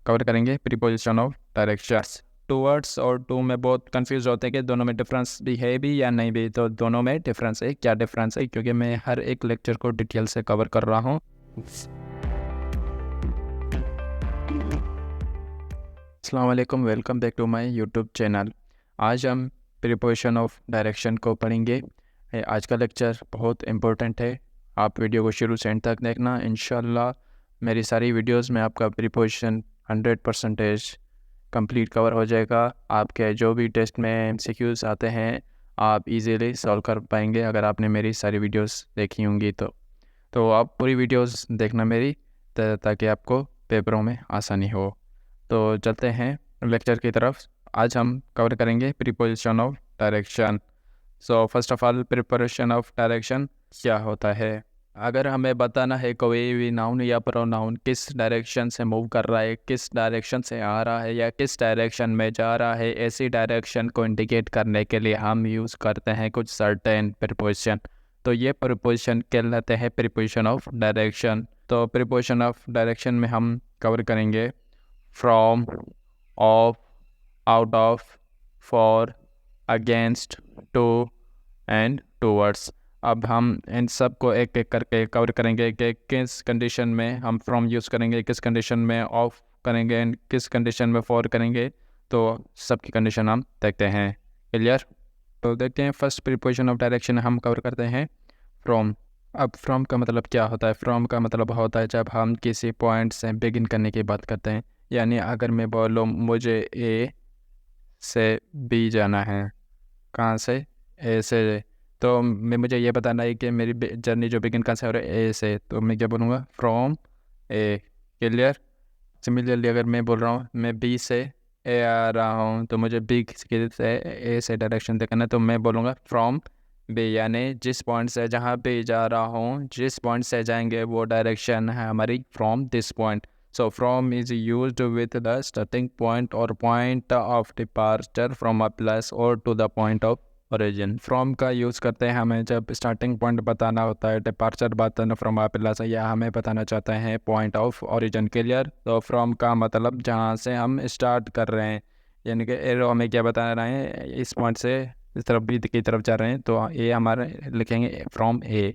Cover करेंगे preposition of directions. Towards और to में बहुत कंफ्यूज होते हैं कि दोनों में डिफरेंस भी है भी या नहीं भी, तो दोनों में डिफरेंस है। क्या डिफरेंस है, क्योंकि मैं हर एक लेक्चर को डिटेल से कवर कर रहा हूँ। अस्सलाम वालेकुम, welcome back to my YouTube channel. आज हम प्रीपोजिशन ऑफ डायरेक्शन को पढ़ेंगे। आज का लेक्चर बहुत इम्पोर्टेंट है, आप वीडियो को शुरू से एंड तक देखना। इंशाल्लाह मेरी सारी वीडियोस में आपका प्रीपोजिशन 100% कंप्लीट कवर हो जाएगा। आपके जो भी टेस्ट में एमसीक्यूज आते हैं आप इजीली सॉल्व कर पाएंगे अगर आपने मेरी सारी वीडियोस देखी होंगी तो आप पूरी वीडियोस देखना मेरी, ताकि आपको पेपरों में आसानी हो। तो चलते हैं लेक्चर की तरफ। आज हम कवर करेंगे preposition of direction. So first of all, preposition of direction क्या होता है। अगर हमें बताना है कोई भी नाउन या प्रोनाउन किस डायरेक्शन से मूव कर रहा है, किस डायरेक्शन से आ रहा है या किस डायरेक्शन में जा रहा है, ऐसी डायरेक्शन को इंडिकेट करने के लिए हम यूज़ करते हैं कुछ सर्टेन प्रीपोजिशन। तो ये प्रीपोजिशन कहलाते हैं प्रीपोजिशन ऑफ डायरेक्शन। तो प्रीपोजिशन ऑफ डायरेक्शन में हम कवर करेंगे from, of, out of, for, against, to and towards. अब हम इन सब को एक एक करके कवर करेंगे कि किस कंडीशन में हम फ्रॉम यूज़ करेंगे, किस कंडीशन में ऑफ करेंगे एंड किस कंडीशन में फॉर करेंगे। तो सबकी कंडीशन हम देखते हैं। क्लियर? तो देखते हैं फर्स्ट प्रीपोजिशन ऑफ डायरेक्शन हम कवर करते हैं फ्रॉम। अब फ्रॉम का मतलब क्या होता है? फ्रॉम का मतलब होता है जब हम किसी पॉइंट से बिगिन करने की बात करते हैं। यानी अगर मैं बोलूँ मुझे ए से बी जाना है, कहाँ से? ए से, तो मुझे ये बताना है कि मेरी जर्नी जो बिगिन कहाँ से हो रही है? ए से। तो मैं क्या बोलूँगा? From A. क्लियर? सिमिलरली अगर मैं बोल रहा हूँ मैं बी से ए आ रहा हूँ, तो मुझे बी से ए से डायरेक्शन देखना है, तो मैं बोलूँगा फ्रॉम बी। यानी जिस पॉइंट से जहाँ पे जा रहा हूँ, जिस पॉइंट से जाएंगे वो डायरेक्शन है हमारी from this point. So from is used with the starting point or point of departure from a place or to the point of origin। from का यूज़ करते हैं हमें जब स्टार्टिंग पॉइंट बताना होता है, डिपार्चर बताना फ्रॉम आ प्लस, या हमें बताना चाहते हैं पॉइंट ऑफ ओरिजिन। क्लियर? तो फ्रॉम का मतलब जहाँ से हम स्टार्ट कर रहे हैं, यानी कि एरो हमें क्या बता रहे हैं, इस पॉइंट से इस तरफ बी की तरफ जा रहे हैं, तो ये हमारे लिखेंगे from A.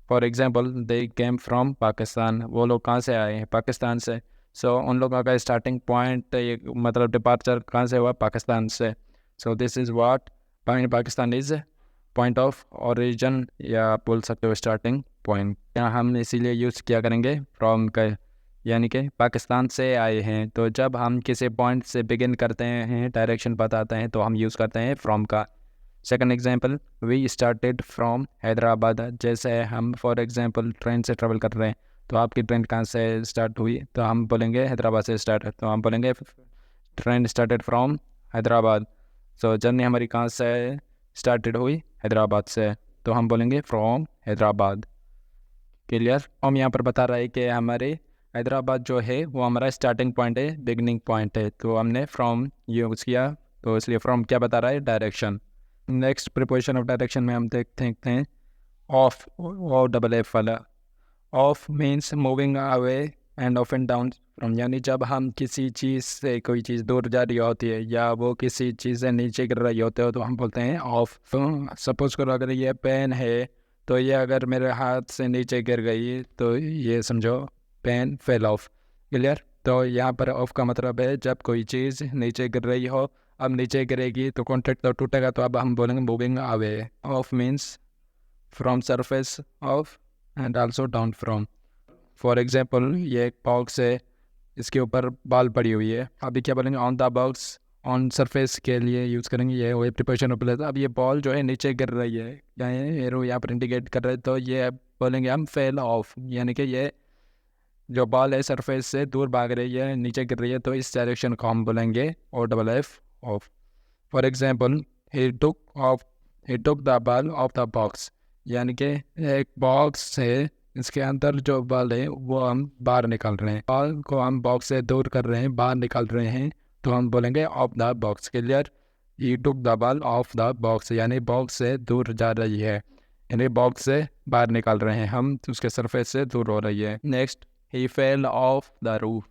For example, they came from Pakistan. वो लोग कहाँ से आए हैं? पाकिस्तान से। सो उन लोगों का स्टार्टिंग पॉइंट मतलब डिपार्चर कहाँ से हुआ? पाकिस्तान से। So this is what Pakistan is point of origin, या आप बोल सकते हो स्टार्टिंग पॉइंट। यहाँ हम इसीलिए यूज़ किया करेंगे फ्रॉम का, यानी कि पाकिस्तान से आए हैं। तो जब हम किसी पॉइंट से बिगिन करते हैं, डायरेक्शन बताते हैं, तो हम यूज़ करते हैं फ्रॉम का। Second example, we started from Hyderabad. जैसे हम फॉर एग्जांपल ट्रेन से ट्रेवल कर रहे हैं, तो आपकी ट्रेन कहाँ से स्टार्ट हुई? तो हम बोलेंगे हैदराबाद से स्टार्ट, तो हम बोलेंगे train started from Hyderabad. So journey हमारी कहाँ से स्टार्टेड हुई? हैदराबाद से, तो हम बोलेंगे फ्रॉम हैदराबाद। क्लियर? हम यहाँ पर बता रहा है कि हमारे हैदराबाद जो है वो हमारा स्टार्टिंग पॉइंट है, बिगनिंग पॉइंट है, तो हमने फ्रॉम यूज़ किया, तो इसलिए फ्रॉम क्या बता रहा है? Direction. Next preposition of direction में हम देखते हैं ऑफ, ओ डबल एफ वाला। Of means moving away end of and down from, यानी जब हम किसी चीज़ से कोई चीज़ दूर जा रही होती है या वो किसी चीज़ से नीचे गिर रही होते हो, तो हम बोलते हैं ऑफ। तो सपोज करो अगर ये पेन है, तो ये अगर मेरे हाथ से नीचे गिर गई तो ये समझो पेन फेल ऑफ। क्लियर? तो यहाँ पर ऑफ का मतलब है जब कोई चीज़ नीचे गिर रही हो, अब नीचे गिरेगी तो कॉन्टैक्ट तो टूटेगा, तो अब हम बोलेंगे moving away. Of means from surface of and also down from. For example, ये एक बॉक्स है, इसके ऊपर बाल पड़ी हुई है, अभी क्या बोलेंगे? On the box. On surface के लिए यूज़ करेंगे ये वही प्रिपरेशन ऑफ प्लेस। अब ये बॉल जो है नीचे गिर रही है, या एरो यहाँ पर इंडिकेट कर रहे हैं, तो ये बोलेंगे हम फेल ऑफ, यानी कि ये जो बॉल है सरफेस से दूर भाग रही है, नीचे गिर रही है, तो इस डायरेक्शन को हम बोलेंगे O double F off. For example, he took the ball off the box, यानी कि एक बॉक्स है, इसके अंदर जो बॉल है वो हम बाहर निकाल रहे हैं, बॉल को हम बॉक्स से दूर कर रहे हैं, बाहर निकाल रहे हैं, तो हम बोलेंगे of the box. Clear? He took the ball off the box, यानी बॉक्स से दूर जा रही है, यानी बॉक्स से बाहर निकाल रहे हैं हम, तो उसके सरफेस से दूर हो रही है। Next, he fell off the roof.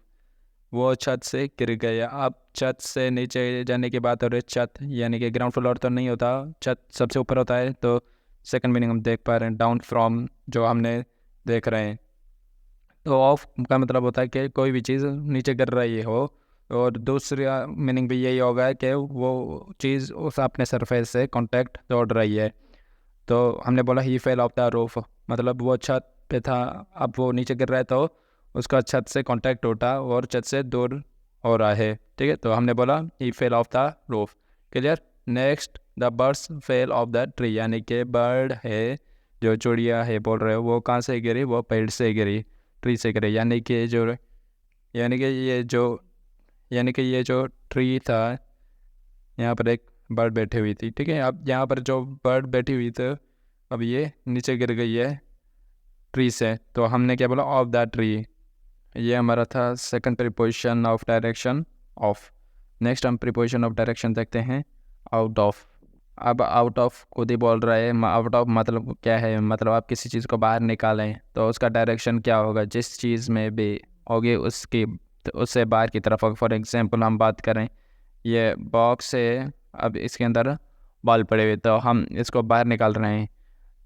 वो छत से गिर गया। अब छत से नीचे जाने की बात हो रही है, छत यानी कि ग्राउंड फ्लोर तो नहीं होता, छत सबसे ऊपर होता है। तो सेकंड मीनिंग हम देख पा रहे हैं डाउन फ्रॉम, जो हमने देख रहे हैं। तो ऑफ का मतलब होता है कि कोई भी चीज़ नीचे गिर रही हो, और दूसरा मीनिंग भी यही होगा कि वो चीज़ उस अपने सरफेस से कांटेक्ट तोड़ रही है। तो हमने बोला he fell off the roof, मतलब वो छत पे था, अब वो नीचे गिर रहा है, तो उसका छत से कांटेक्ट टूटा और छत से दूर हो रहा है। ठीक है, तो हमने बोला he fell off the roof. Clear. Next, the birds fell off the tree, यानी कि बर्ड है, जो चिड़िया है बोल रहे हो, वो कहाँ से गिरी, वो पेड़ से गिरी, ट्री से गिरी। यानी कि ये जो यानी कि ये जो ट्री था, यहाँ पर एक बर्ड बैठी हुई थी। ठीक है, अब यहाँ पर जो बर्ड बैठी हुई थी, अब ये नीचे गिर गई है ट्री से, तो हमने क्या बोला, ऑफ द ट्री। ये हमारा था second preposition of direction, of. Next हम प्रीपोजिशन ऑफ डायरेक्शन देखते हैं, आउट ऑफ। अब आउट ऑफ खुद ही बोल रहा है, आउट ऑफ मतलब क्या है, मतलब आप किसी चीज़ को बाहर निकालें तो उसका डायरेक्शन क्या होगा, जिस चीज़ में भी होगी उसकी, तो उससे बाहर की तरफ होगा। फॉर एग्जांपल हम बात करें, ये बॉक्स है, अब इसके अंदर बॉल पड़े हुए, तो हम इसको बाहर निकाल रहे हैं,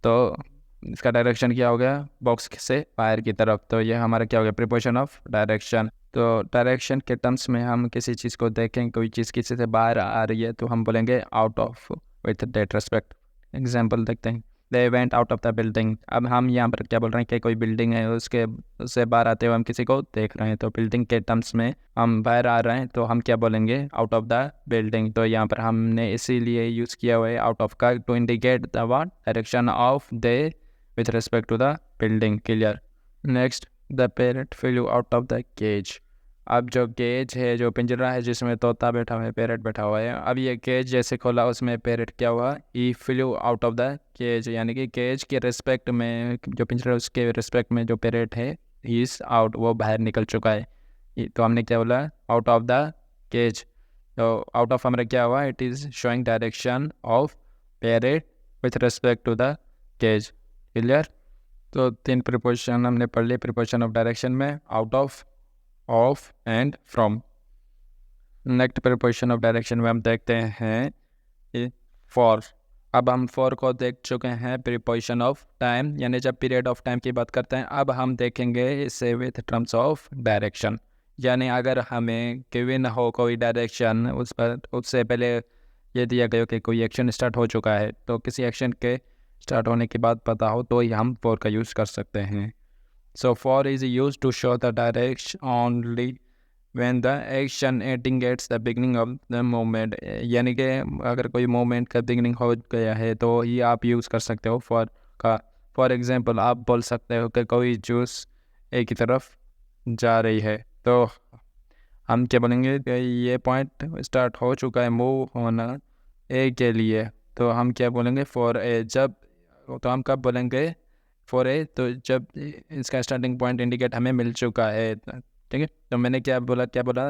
तो इसका डायरेक्शन क्या हो गया, बॉक्स से बाहर की तरफ। तो ये हमारा क्या हो गया, प्रीपोजिशन ऑफ डायरेक्शन। तो डायरेक्शन के टर्म्स में हम किसी चीज़ को देखें, कोई चीज़ किसी से बाहर आ रही है, तो हम बोलेंगे out of with that respect. Example देखते हैं, they went out of the building. अब हम यहाँ पर क्या बोल रहे हैं कि कोई बिल्डिंग है, उससे बाहर आते हुए हम किसी को देख रहे हैं, तो बिल्डिंग के टर्म्स में हम बाहर आ रहे हैं, तो हम क्या बोलेंगे, आउट ऑफ द बिल्डिंग। तो यहाँ पर हमने इसीलिए यूज़ किया हुआ है आउट ऑफ का, to indicate the what, direction of the with respect to the building. Clear. Next, the parrot flew out of the cage. अब जो केज है, जो पिंजरा है जिसमें तोता बैठा हुआ है, पैरेट बैठा हुआ है, अब ये केज जैसे खोला, उसमें पैरेट क्या हुआ, he flew out of the cage, यानी कि केज के रिस्पेक्ट में, जो पिंजरा है उसके रिस्पेक्ट में जो पैरेट है, ही इज आउट, वो बाहर निकल चुका है। तो हमने क्या बोला, आउट ऑफ द केज। तो आउट ऑफ हमारा क्या हुआ, it is showing direction of parrot with respect to the cage. Clear. तो 3 प्रीपोजिशन हमने पढ़ लिए प्रीपोजिशन ऑफ डायरेक्शन में, out of and from. Next preposition of direction में हम देखते हैं फॉर। अब हम फॉर को देख चुके हैं प्रीपोजिशन ऑफ टाइम, यानी जब पीरियड ऑफ टाइम की बात करते हैं। अब हम देखेंगे इसे विथ टर्म्स ऑफ डायरेक्शन, यानी अगर हमें गिवन हो कोई डायरेक्शन, उस पर उससे पहले ये दिया गया कि कोई एक्शन स्टार्ट हो चुका है, तो किसी एक्शन के स्टार्ट होने के बाद पता हो, तो ही हम फॉर का यूज़ कर सकते हैं। So for is use to show the direction only when the action indicates the beginning of the moment, यानी कि अगर कोई मोमेंट का बिगनिंग हो गया है तो ही आप यूज़ कर सकते हो फॉर का। फॉर एग्जांपल आप बोल सकते हो कि कोई जूस एक ही तरफ जा रही है, तो हम क्या बोलेंगे कि ये पॉइंट स्टार्ट हो चुका है मूव होना ए के लिए, तो हम क्या बोलेंगे, फॉर ए। जब, तो हम कब बोलेंगे फॉर ए, तो जब इसका स्टार्टिंग पॉइंट इंडिकेट हमें मिल चुका है। ठीक है, तो मैंने क्या बोला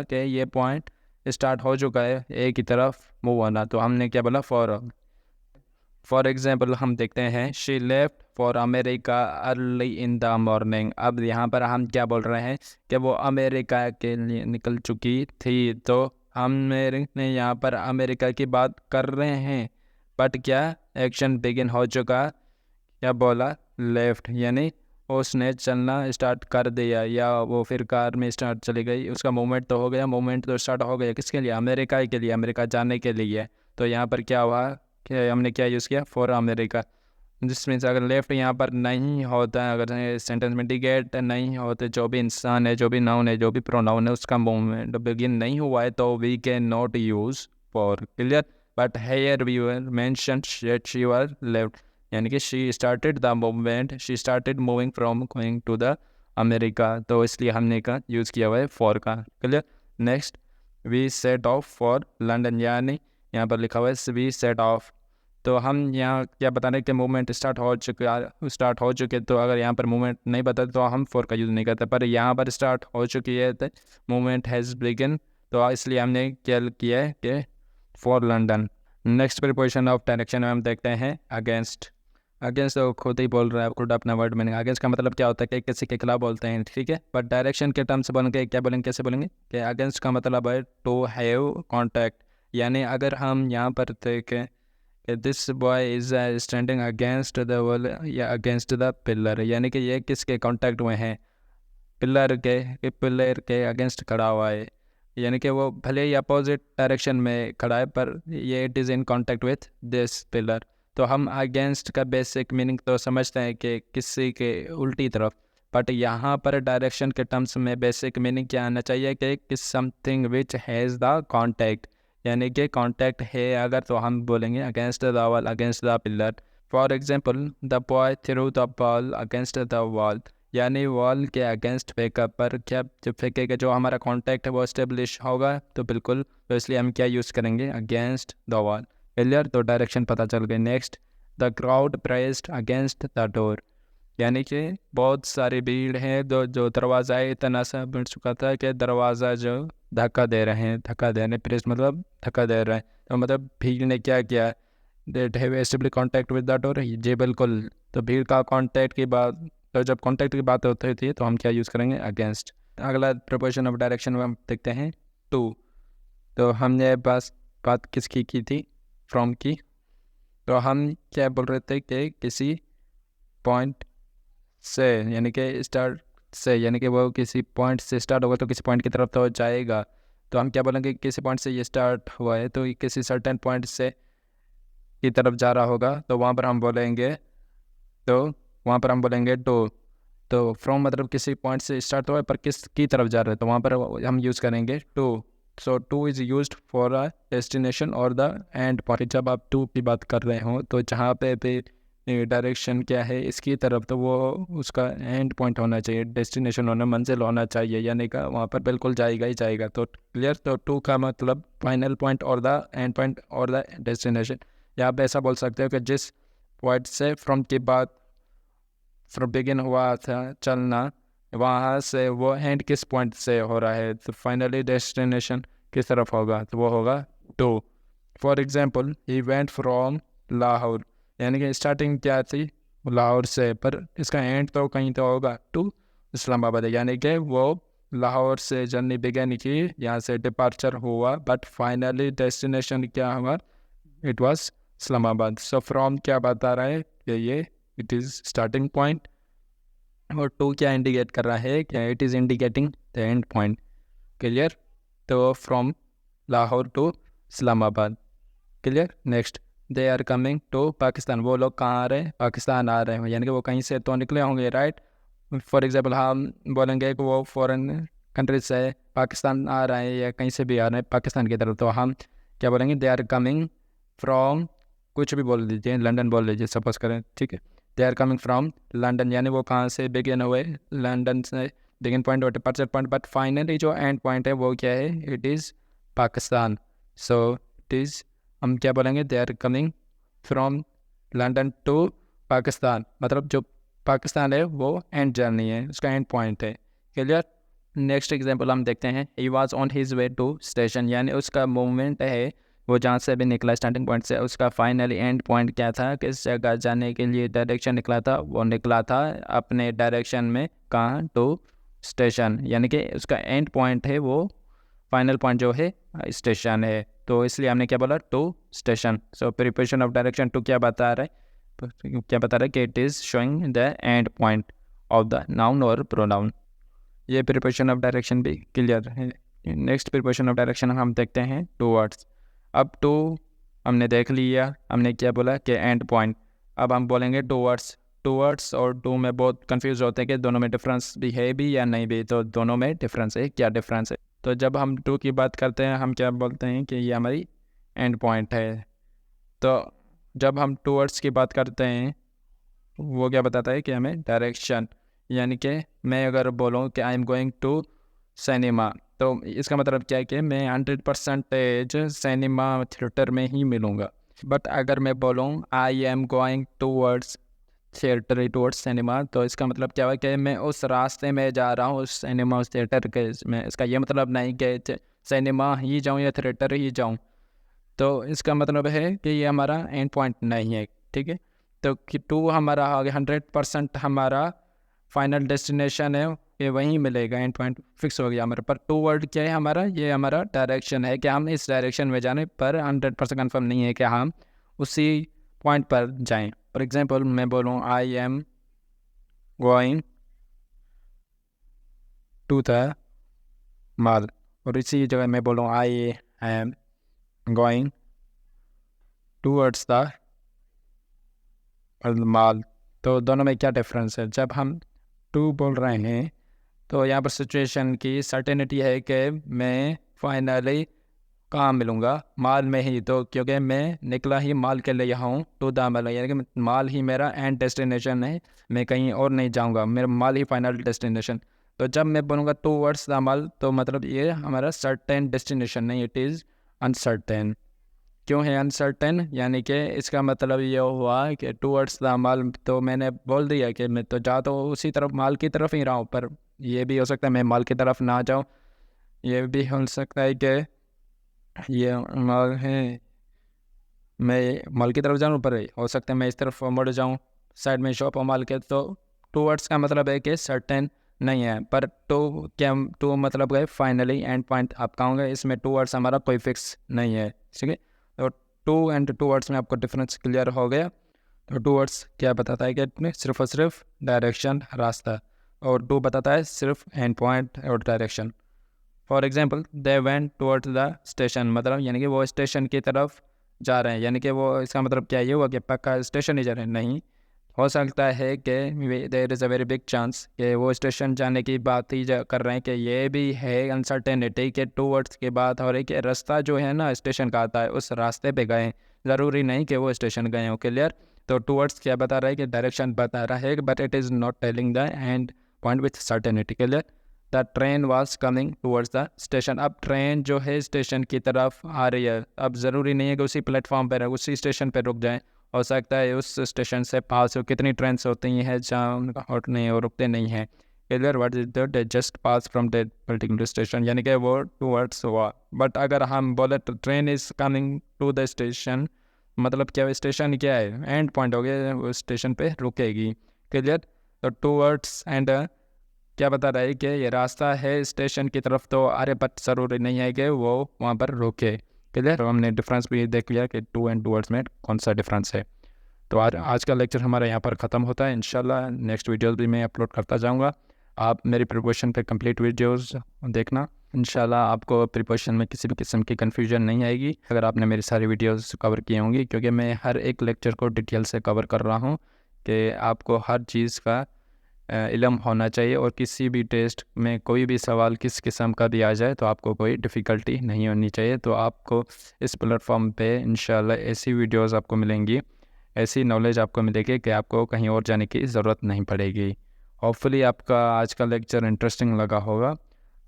कि ये पॉइंट स्टार्ट हो चुका है ए की तरफ मूव होना, तो हमने क्या बोला, फॉर एग्जाम्पल हम देखते हैं, she left for America early in the morning. अब यहाँ पर हम क्या बोल रहे हैं कि वो अमेरिका के लिए निकल चुकी थी, तो हम ने यहाँ पर अमेरिका की बात कर रहे हैं, बट क्या एक्शन बिगिन हो चुका, क्या बोला, लेफ्ट, यानी उसने चलना स्टार्ट कर दिया, या वो फिर कार में स्टार्ट चली गई, उसका मूवमेंट तो हो गया, मूवमेंट तो स्टार्ट हो गया, किसके लिए, अमेरिका के लिए, अमेरिका जाने के लिए। तो यहाँ पर क्या हुआ कि हमने क्या यूज़ किया, फॉर अमेरिका। जिस मीन्स अगर लेफ्ट यहाँ पर नहीं होता है, अगर सेंटेंस में इंडिकेट नहीं होते, जो भी इंसान है, जो भी नाउन है, जो भी प्रोनाउन है, उसका मूवमेंट बिगिन नहीं हुआ है, तो we can not use for. Clear. But here we were mention that she were left, यानी कि she started the movement, she started moving from going to the America, तो इसलिए हमने का यूज़ किया हुआ है फॉर का। Clear. Next, we set off for London, यानी यहाँ पर लिखा हुआ है वी सेट ऑफ, तो हम यहाँ क्या बता रहे हैं कि मूवमेंट स्टार्ट हो चुके, तो अगर यहाँ पर मूवमेंट नहीं बता तो हम फॉर का यूज़ नहीं करते, पर यहाँ पर स्टार्ट हो चुकी है तो मूवमेंट हैज़ बिगिन, तो इसलिए हमने क्या किया है कि for London. Next preposition of direction में हम देखते हैं अगेंस्ट। अगेंस्ट तो खुद ही बोल रहा है, खुद अपना वर्ड मीनिंग। अगेंस्ट का मतलब क्या होता है कि किसी के खिलाफ बोलते हैं, ठीक है। बट डायरेक्शन के टर्म्स बन के क्या बोलेंगे, कैसे बोलेंगे कि अगेंस्ट का मतलब है टू हैव कॉन्टैक्ट। यानी अगर हम यहाँ पर देखें कि this boy is standing against the wall या अगेंस्ट द पिलर, यानी कि ये किसके कॉन्टैक्ट में है, पिलर के अगेंस्ट खड़ा हुआ है। यानी कि वो भले ही अपोजिट डायरेक्शन में खड़ा है पर ये it is in contact with this pillar. तो हम अगेंस्ट का बेसिक मीनिंग तो समझते हैं कि किसी के उल्टी तरफ, बट यहाँ पर डायरेक्शन के टर्म्स में बेसिक मीनिंग क्या आना चाहिए कि something which has the contact, यानी कि कांटेक्ट है अगर तो हम बोलेंगे against the wall, against the pillar. For example the boy through the ball against the wall, यानी वॉल के अगेंस्ट फेंका, पर क्या जब फेंकेगा जो हमारा कांटेक्ट है वो इस्टेब्लिश होगा, तो बिल्कुल, तो इसलिए हम क्या यूज़ करेंगे, अगेंस्ट द वॉल। क्लियर, तो डायरेक्शन पता चल गई। Next, the crowd pressed against the door, यानी कि बहुत सारी भीड़ है, जो दरवाज़ा है इतना सा बढ़ चुका था कि दरवाज़ा जो धक्का दे रहे हैं, धक्का देने, प्रेस मतलब धक्का दे रहे हैं, तो मतलब भीड़ ने क्या किया, they have establish contact with the door, जी बिल्कुल। तो भीड़ का कॉन्टैक्ट की बात, तो जब कॉन्टैक्ट की बात होती है तो हम क्या यूज़ करेंगे, अगेंस्ट। अगला प्रोपोर्शन ऑफ डायरेक्शन में हम देखते हैं टू। तो हमने बस बात किसकी की थी, फ्रॉम की। तो हम क्या बोल रहे थे कि किसी पॉइंट से, यानी कि स्टार्ट से, यानी कि वो किसी पॉइंट से स्टार्ट होगा तो किसी पॉइंट की तरफ तो जाएगा। तो हम क्या बोलेंगे, किसी पॉइंट से ये स्टार्ट हुआ है तो ये किसी सर्टेन पॉइंट से की तरफ जा रहा होगा, तो वहाँ पर हम बोलेंगे, तो वहाँ पर हम बोलेंगे टू। तो फ्रॉम मतलब किसी पॉइंट से स्टार्ट हुआ है पर किस की तरफ जा रहे हैं, तो वहाँ पर हम यूज़ करेंगे to. So to is used for a destination और द एंड पॉइंट। जब आप टू की बात कर रहे हो तो जहाँ पे डायरेक्शन क्या है इसकी तरफ, तो वो उसका एंड पॉइंट होना चाहिए, डेस्टिनेशन होना, मंजिल होना चाहिए, यानी कि वहाँ पर बिल्कुल जाएगा ही जाएगा। तो क्लियर, तो टू का मतलब फाइनल पॉइंट और द एंड पॉइंट और द डेस्टिनेशन। या आप ऐसा बोल सकते हो कि जिस पॉइंट से फ्रॉम की बात फ्रॉम बिगिन हुआ था चलना, वहाँ से वो एंड किस पॉइंट से हो रहा है, तो फाइनली डेस्टिनेशन किस तरफ होगा, तो वो होगा to. For example he went from Lahore, यानी कि स्टार्टिंग क्या थी, लाहौर से, पर इसका एंड तो कहीं तो होगा टू इस्लामाबाद, यानी कि वो लाहौर से जर्नी बिगन की, यहाँ से डिपार्चर हुआ, बट फाइनली डेस्टिनेशन क्या हुआ, it was Islamabad. So from क्या बता रहा है कि ये इट इज़ स्टार्टिंग पॉइंट, और टू क्या इंडिकेट कर रहा है, क्या it is indicating the end point. Clear, तो from Lahore to Islamabad. Clear. Next, they are coming to Pakistan, वो लोग कहाँ आ रहे हैं, पाकिस्तान आ रहे हैं, यानी कि वो कहीं से तो निकले होंगे, राइट। फॉर एग्जाम्पल हम बोलेंगे कि वो फॉरेन कंट्रीज से पाकिस्तान आ रहे हैं या कहीं से भी आ रहे हैं पाकिस्तान की तरफ, तो हम क्या बोलेंगे, दे आर कमिंग फ्रॉम, कुछ भी बोल दीजिए, लंदन बोल लीजिए सपोज करें, ठीक है। They are coming from London, यानी वो कहाँ से बिगिन हुए, लंदन से बिगिन पॉइंट और डिपार्चर पॉइंट, बट फाइनली जो एंड पॉइंट है वो क्या है, it is Pakistan. So it is, हम क्या बोलेंगे, they are coming from London to Pakistan, मतलब जो पाकिस्तान है वो एंड जर्नी है, उसका एंड पॉइंट है। क्लियर। नेक्स्ट एग्जांपल हम देखते हैं, he was on his way to station, यानी उसका मूवमेंट है, वो जहाँ से भी निकला स्टार्टिंग पॉइंट से, उसका फाइनली एंड पॉइंट क्या था, किस जगह जाने के लिए डायरेक्शन निकला था, वो निकला था अपने डायरेक्शन में, कहाँ, टू स्टेशन, यानी कि उसका एंड पॉइंट है वो, फाइनल पॉइंट जो है स्टेशन है, तो इसलिए हमने क्या बोला, to station. So preparation of direction to क्या बता रहा है, क्या बता रहा है कि it is showing the end point of the noun और प्रोनाउन। ये प्रिपरेशन ऑफ डायरेक्शन भी क्लियर है। नेक्स्ट प्रिपरेशन ऑफ डायरेक्शन हम देखते हैं टूवर्ड्स। अब टू हमने देख लिया, हमने क्या बोला कि एंड पॉइंट, अब हम बोलेंगे टूवर्ड्स। टूवर्ड्स और टू में बहुत कंफ्यूज होते हैं कि दोनों में डिफरेंस भी है भी या नहीं भी, तो दोनों में डिफरेंस है, क्या डिफरेंस है। तो जब हम टू की बात करते हैं हम क्या बोलते हैं कि ये हमारी एंड पॉइंट है। तो जब हम टूवर्ड्स की बात करते हैं वो क्या बताता है कि हमें डायरेक्शन, यानी कि मैं अगर बोलूँ कि I am going to cinema, तो इसका मतलब क्या है कि मैं 100% सिनेमा थिएटर में ही मिलूँगा। बट अगर मैं बोलूँ I am going towards theatre towards cinema, तो इसका मतलब क्या है कि मैं उस रास्ते में जा रहा हूँ, उस सिनेमा उस थिएटर के में। इसका ये मतलब नहीं कि सिनेमा ही जाऊँ या थिएटर ही जाऊँ, तो इसका मतलब है कि ये हमारा एंड पॉइंट नहीं है, ठीक है। तो कि 2 हमारा हो गया 100% हमारा फाइनल डेस्टिनेशन है, ये वहीं मिलेगा, एंड पॉइंट फिक्स हो गया हमारे पर। टू वर्ड क्या है हमारा, ये हमारा डायरेक्शन है कि हम इस डायरेक्शन में जाने, पर 100% कन्फर्म नहीं है कि हम उसी पॉइंट पर जाएं। फॉर एग्जांपल मैं बोलूँ I am going to the mall, और इसी जगह मैं बोलूँ I am going towards the mall, तो दोनों में क्या डिफरेंस है। जब हम टू बोल रहे हैं तो यहाँ पर सिचुएशन की सर्टेनिटी है कि मैं फाइनली कहाँ मिलूँगा, माल में ही, तो क्योंकि मैं निकला ही माल के लिए हूँ, टू द मॉल, यानी कि माल ही मेरा एंड डेस्टिनेशन है, मैं कहीं और नहीं जाऊँगा, मेरा माल ही फाइनल डेस्टिनेशन। तो जब मैं बोलूँगा टूवर्ड्स द मॉल, तो मतलब ये हमारा सर्टेन डेस्टिनेशन नहीं, इट इज़ अनसर्टेन। क्यों है अनसर्टेन, यानी कि इसका मतलब ये हुआ कि टूवर्ड्स द मॉल, तो मैंने बोल दिया कि मैं तो जा तो उसी तरफ माल की तरफ ही रहा हूँ, पर ये भी हो सकता है मैं माल की तरफ ना जाऊँ, ये भी हो सकता है कि ये माल है, मैं माल की तरफ जाऊँ, पर हो सकता है मैं इस तरफ मुड़ जाऊँ, साइड में शॉप हो माल के। तो टूवर्ड्स का मतलब है कि सर्टेन नहीं है, पर टू क्या, टू मतलब है फाइनली एंड पॉइंट आप कहोगे, इसमें टूवर्ड्स हमारा कोई फिक्स नहीं है, ठीक है। तो टू एंड टूवर्ड्स में आपको डिफरेंस क्लियर हो गया। तो टूवर्ड्स क्या बताता है कि सिर्फ और सिर्फ डायरेक्शन, रास्ता, और टू बताता है सिर्फ एंड पॉइंट और direction. For example they went towards the station, मतलब यानी कि वो स्टेशन की तरफ जा रहे हैं, यानी कि वो, इसका मतलब क्या ये हुआ कि पक्का स्टेशन ही जा रहे हैं, नहीं, हो सकता है कि there is a very big chance कि वो स्टेशन जाने की बात ही कर रहे हैं, कि ये भी है अनसर्टेनिटी के टूवर्ड्स की बात हो रही कि रास्ता जो है ना स्टेशन का आता है उस रास्ते पे गए, ज़रूरी नहीं कि वो स्टेशन गए हो, क्लियर। तो टूवर्ड्स क्या बता रहा है कि डायरेक्शन बता रहा है, but it is not telling the end point with certainty, clear. The train was coming towards the station, अब ट्रेन जो है स्टेशन की तरफ आ रही है, अब ज़रूरी नहीं है कि उसी प्लेटफॉर्म पर उसी स्टेशन पर रुक जाएँ, हो सकता है उस स्टेशन से पास हो, कितनी ट्रेन्स होती हैं जहाँ उनका हटने और रुकते नहीं हैं, clear. What is that just pass from that particular station, यानी कि वो टूवर्ड्स हुआ। बट अगर हम बोले तो train is coming to the station, मतलब क्या, स्टेशन क्या है, एंड पॉइंट हो गया, वो स्टेशन पे रुकेगी, क्लियर। तो टूवर्ड्स एंड क्या बता रहा है कि ये रास्ता है स्टेशन की तरफ, तो अरे बट ज़रूरी नहीं है कि वो वहाँ पर रुके, क्लियर। हमने डिफरेंस भी देख लिया कि टू एंड टूवर्ड्स में कौन सा डिफरेंस है। तो आज का लेक्चर हमारा यहाँ पर ख़त्म होता है। इंशाल्लाह नेक्स्ट वीडियोस भी मैं अपलोड करता जाऊँगा, आप मेरी प्रिपरेशन पे कंप्लीट वीडियोस देखना। इंशाल्लाह आपको प्रिपरेशन में किसी भी किस्म की कन्फ्यूजन नहीं आएगी अगर आपने मेरी सारी वीडियोस कवर की होंगी, क्योंकि मैं हर एक लेक्चर को डिटेल से कवर कर रहा हूँ कि आपको हर चीज़ का इल्म होना चाहिए, और किसी भी टेस्ट में कोई भी सवाल किस किस्म का भी आ जाए तो आपको कोई डिफ़िकल्टी नहीं होनी चाहिए। तो आपको इस प्लेटफॉर्म पे इंशाल्लाह ऐसी वीडियोस आपको मिलेंगी, ऐसी नॉलेज आपको मिलेगी कि आपको कहीं और जाने की ज़रूरत नहीं पड़ेगी। होपफुली आपका आज का लेक्चर इंटरेस्टिंग लगा होगा।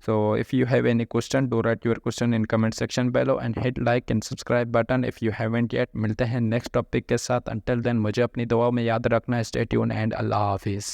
So if you have any question, do write your question in comment section below and hit like and subscribe button if you haven't yet. मिलते हैं नेक्स्ट टॉपिक के साथ, अंटिल देन मुझे अपनी दुआओं में याद रखना। स्टे ट्यून एंड अल्लाह हाफिज़।